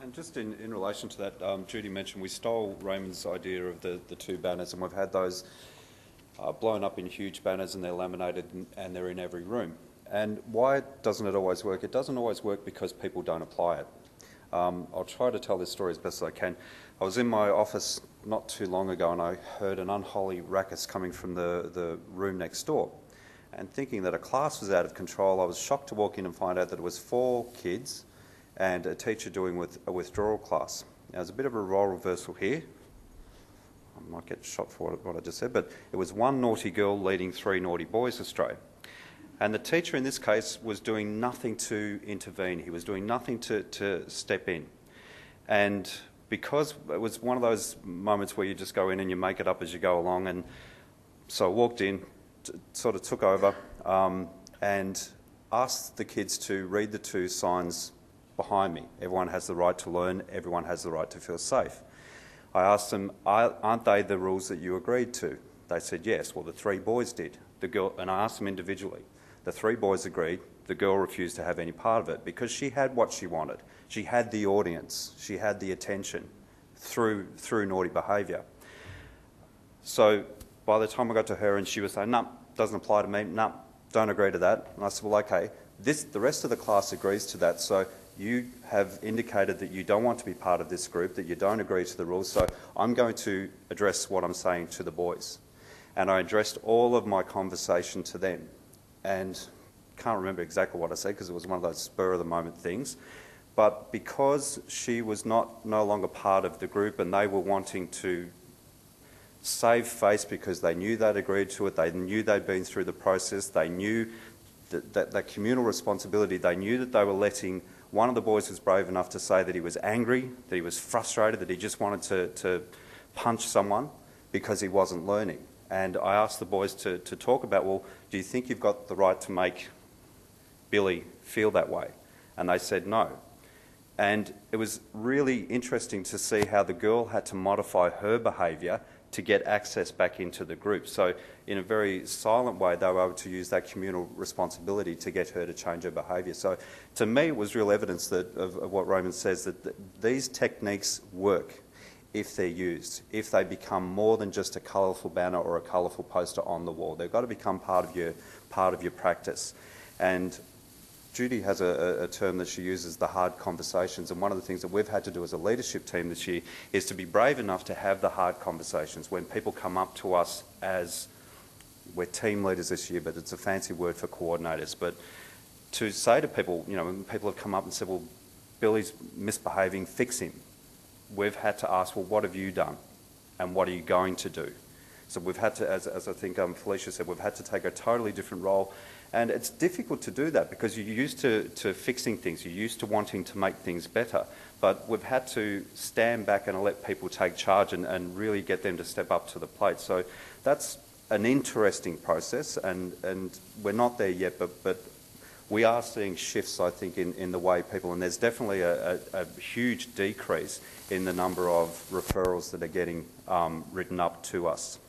And just in relation to that, Judy mentioned we stole Raymond's idea of the two banners, and we've had those blown up in huge banners, and they're laminated and they're in every room. And why doesn't it always work? It doesn't always work because people don't apply it. I'll try to tell this story as best as I can. I was in my office not too long ago and I heard an unholy ruckus coming from the room next door. And thinking that a class was out of control, I was shocked to walk in and find out that it was 4 kids and a teacher doing a withdrawal class. Now, there's a bit of a role reversal here. I might get shot for what I just said, but it was 1 naughty girl leading 3 naughty boys astray. And the teacher in this case was doing nothing to intervene. He was doing nothing to step in. And because it was one of those moments where you just go in and you make it up as you go along, and so I walked in, sort of took over and asked the kids to read the 2 signs behind me. Everyone has the right to learn, everyone has the right to feel safe. I asked them, aren't they the rules that you agreed to? They said yes. Well, the 3 boys did. The girl, and I asked them individually. The 3 boys agreed. The girl refused to have any part of it because she had what she wanted. She had the audience. She had the attention through naughty behaviour. So by the time I got to her and she was saying, no, doesn't apply to me, no, don't agree to that. And I said, well, okay, the rest of the class agrees to that, so you have indicated that you don't want to be part of this group, that you don't agree to the rules, so I'm going to address what I'm saying to the boys. And I addressed all of my conversation to them. And can't remember exactly what I said because it was one of those spur-of-the-moment things. But because she was no longer part of the group and they were wanting to save face because they knew they'd agreed to it, they knew they'd been through the process, they knew that communal responsibility, they knew that they were letting, one of the boys was brave enough to say that he was angry, that he was frustrated, that he just wanted to punch someone because he wasn't learning. And I asked the boys to talk about, well, do you think you've got the right to make Billy feel that way? And they said no. And it was really interesting to see how the girl had to modify her behaviour to get access back into the group. So in a very silent way, they were able to use that communal responsibility to get her to change her behaviour. So to me, it was real evidence of what Raymond says, that these techniques work if they're used, if they become more than just a colourful banner or a colourful poster on the wall. They've got to become part of your practice. And Judy has a term that she uses, the hard conversations, and one of the things that we've had to do as a leadership team this year is to be brave enough to have the hard conversations when people come up to us as, we're team leaders this year, but it's a fancy word for coordinators, but to say to people, you know, when people have come up and said, well, Billy's misbehaving, fix him. We've had to ask, well, what have you done and what are you going to do? So we've had to, as I think Felicia said, we've had to take a totally different role. And it's difficult to do that because you're used to fixing things, you're used to wanting to make things better. But we've had to stand back and let people take charge and really get them to step up to the plate. So that's an interesting process, and we're not there yet, but we are seeing shifts, I think, in the way people, and there's definitely a huge decrease in the number of referrals that are getting written up to us.